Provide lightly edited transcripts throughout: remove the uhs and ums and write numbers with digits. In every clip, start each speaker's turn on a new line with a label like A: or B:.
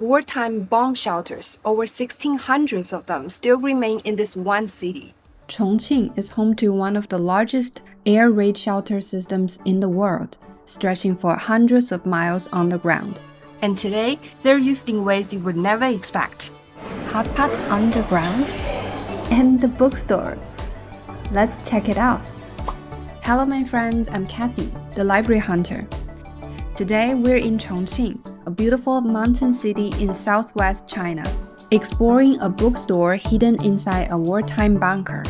A: Wartime bomb shelters, over 1,600 of them, still remain in this one city.
B: Chongqing is home to one of the largest air raid shelter systems in the world, stretching for hundreds of miles on the ground.
A: And today, they're used in ways you would never expect.
B: Hotpot underground and the bookstore. Let's check it out. Hello my friends, I'm Kathy, the library hunter. Today we're in Chongqing, a beautiful mountain city in southwest China, exploring a bookstore hidden inside a wartime bunker.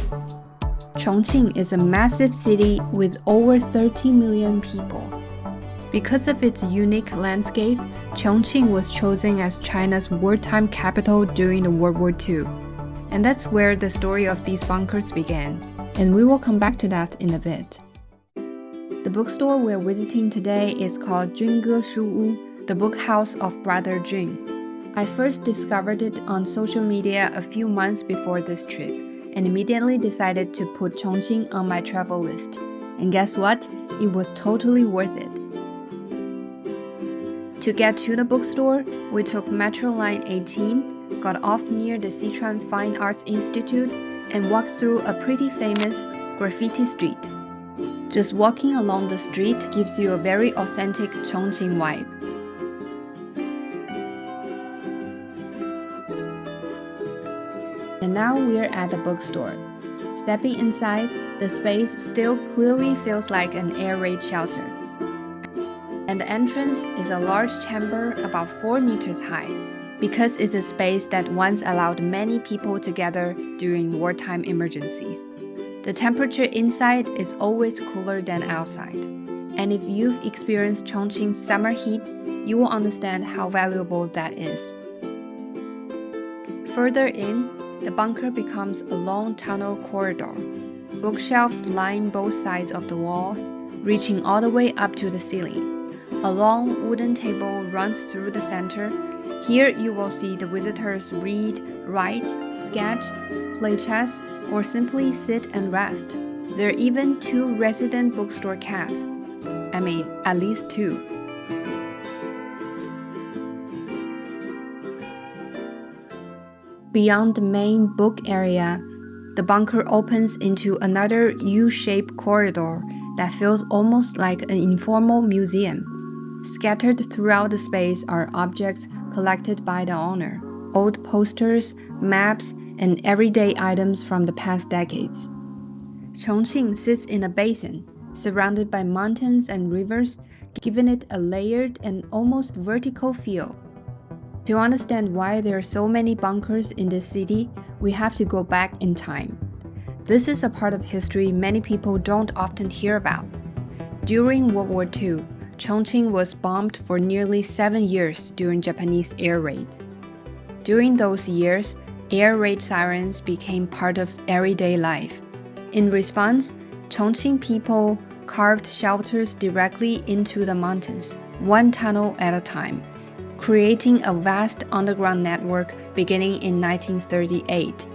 B: Chongqing is a massive city with over 30 million people. Because of its unique landscape, Chongqing was chosen as China's wartime capital during the World War II. And that's where the story of these bunkers began. And we will come back to that in a bit. The bookstore we're visiting today is called军哥书屋, the book house of Brother Jun. I first discovered it on social media a few months before this trip, and immediately decided to put Chongqing on my travel list. And guess what? It was totally worth it. To get to the bookstore, we took Metro Line 18, got off near the Sichuan Fine Arts Institute, and walked through a pretty famous graffiti street. Just walking along the street gives you a very authentic Chongqing vibe. And now we're at the bookstore. Stepping inside, the space still clearly feels like an air raid shelter. And the entrance is a large chamber about 4 meters high, because it's a space that once allowed many people to gather during wartime emergencies. The temperature inside is always cooler than outside. And if you've experienced Chongqing's summer heat, you will understand how valuable that is. Further in, the bunker becomes a long tunnel corridor. Bookshelves line both sides of the walls, reaching all the way up to the ceiling. A long wooden table runs through the center. Here you will see the visitors read, write, sketch, play chess, or simply sit and rest. There are even 2 resident bookstore cats. I mean, at least 2. Beyond the main book area, the bunker opens into another U-shaped corridor that feels almost like an informal museum. Scattered throughout the space are objects collected by the owner, old posters, maps, and everyday items from the past decades. Chongqing sits in a basin, surrounded by mountains and rivers, giving it a layered and almost vertical feel. To understand why there are so many bunkers in this city, we have to go back in time. This is a part of history many people don't often hear about. During World War II, Chongqing was bombed for nearly 7 years during Japanese air raids. During those years, air raid sirens became part of everyday life. In response, Chongqing people carved shelters directly into the mountains, one tunnel at a time, creating a vast underground network beginning in 1938.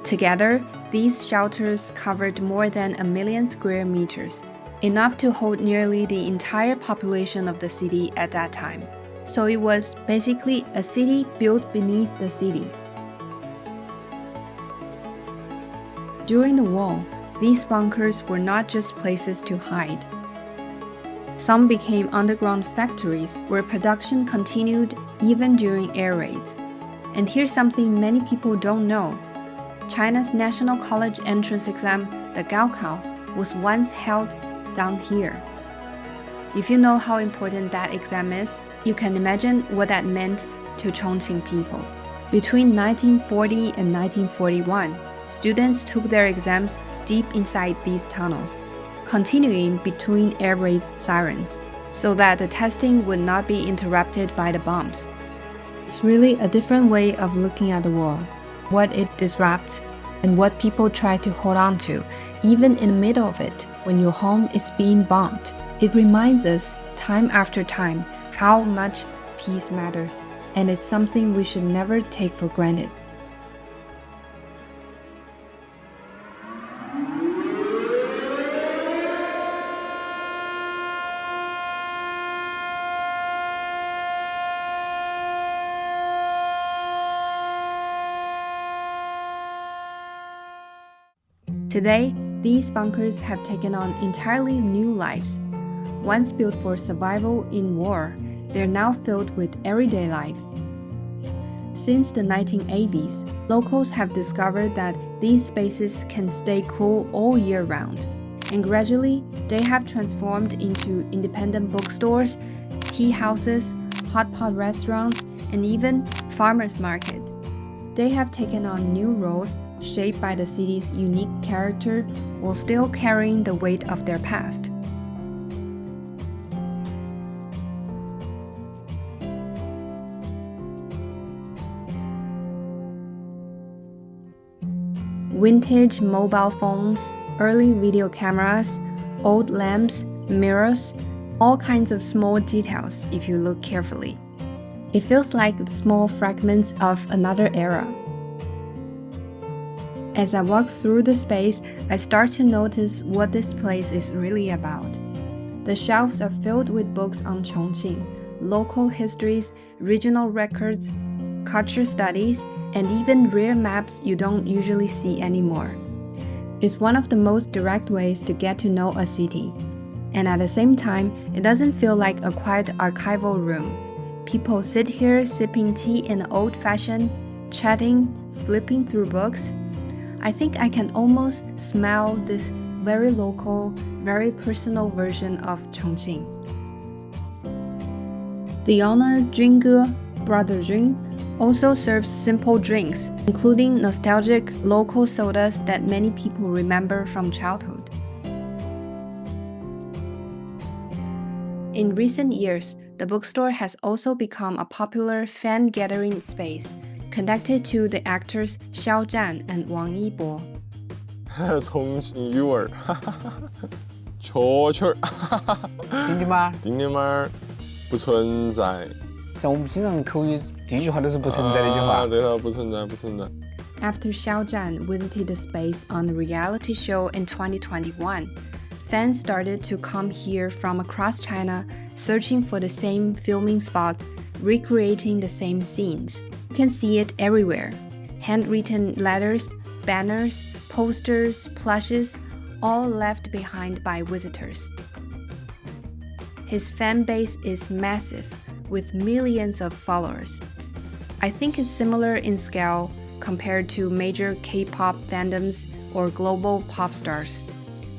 B: Together, these shelters covered more than 1 million square meters, enough to hold nearly the entire population of the city at that time. So it was basically a city built beneath the city. During the war, these bunkers were not just places to hide. Some became underground factories where production continued even during air raids. And here's something many people don't know. China's National College entrance exam, the Gaokao, was once held down here. If you know how important that exam is, you can imagine what that meant to Chongqing people. Between 1940 and 1941, students took their exams deep inside these tunnels, continuing between air raid sirens, so that the testing would not be interrupted by the bombs. It's really a different way of looking at the war, what it disrupts, and what people try to hold on to, even in the middle of it, when your home is being bombed. It reminds us, time after time, how much peace matters, and it's something we should never take for granted. Today, these bunkers have taken on entirely new lives. Once built for survival in war, they're now filled with everyday life. Since the 1980s, locals have discovered that these spaces can stay cool all year round, and gradually they have transformed into independent bookstores, tea houses, hotpot restaurants, and even farmers market. They have taken on new roles shaped by the city's unique character while still carrying the weight of their past. Vintage mobile phones, early video cameras, old lamps, mirrors, all kinds of small details if you look carefully. It feels like small fragments of another era. As I walk through the space, I start to notice what this place is really about. The shelves are filled with books on Chongqing, local histories, regional records, culture studies, and even rare maps you don't usually see anymore. It's one of the most direct ways to get to know a city. And at the same time, it doesn't feel like a quiet archival room. People sit here sipping tea in an old-fashioned, chatting, flipping through books. I think I can almost smell this very local, very personal version of Chongqing. The owner, Junge, Brother Jun, also serves simple drinks, including nostalgic local sodas that many people remember from childhood. In recent years, the bookstore has also become a popular fan gathering space, connected to the actors Xiao Zhan and Wang Yibo.
C: 重庆语文儿，蛐儿，
D: 丁丁吗？
C: 丁丁儿不存在。
D: 像我们经常口语，第一句话都是不存在的一句话。
C: 对了，不存在，不存在。
B: After Xiao Zhan visited the space on a reality show in 2021, fans started to come here from across China, searching for the same filming spots, recreating the same scenes. You can see it everywhere. Handwritten letters, banners, posters, plushes, all left behind by visitors. His fan base is massive, with millions of followers. I think it's similar in scale compared to major K-pop fandoms or global pop stars.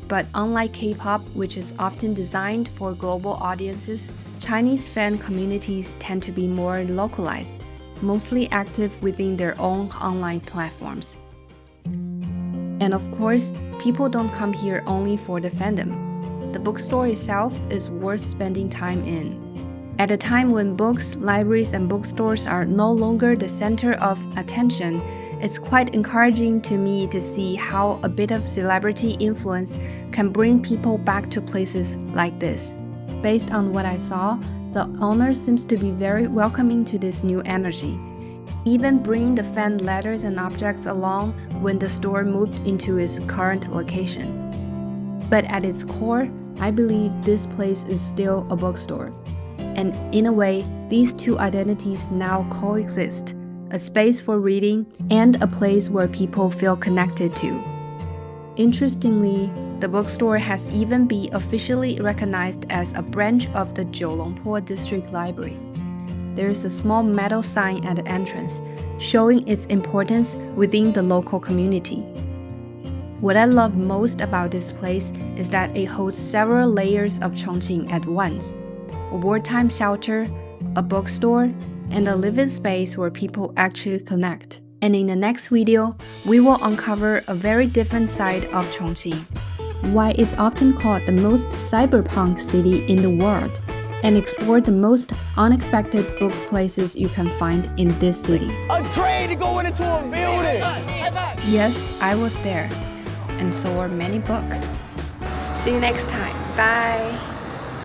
B: But unlike K-pop, which is often designed for global audiences, Chinese fan communities tend to be more localized, mostly active within their own online platforms. And of course, people don't come here only for the fandom. The bookstore itself is worth spending time in. At a time when books, libraries, and bookstores are no longer the center of attention, it's quite encouraging to me to see how a bit of celebrity influence can bring people back to places like this. Based on what I saw, the owner seems to be very welcoming to this new energy, even bringing the fan letters and objects along when the store moved into its current location. But at its core, I believe this place is still a bookstore. And in a way, these two identities now coexist, a space for reading and a place where people feel connected to. Interestingly, the bookstore has even been officially recognized as a branch of the Jiulongpo District Library. There is a small metal sign at the entrance, showing its importance within the local community. What I love most about this place is that it holds several layers of Chongqing at once. A wartime shelter, a bookstore, and a living space where people actually connect. And in the next video, we will uncover a very different side of Chongqing, why it's often called the most cyberpunk city in the world, and explore the most unexpected book places you can find in this city.
D: A train to go into a building!
B: Yes, I was there, and so are many books. See you next time. Bye!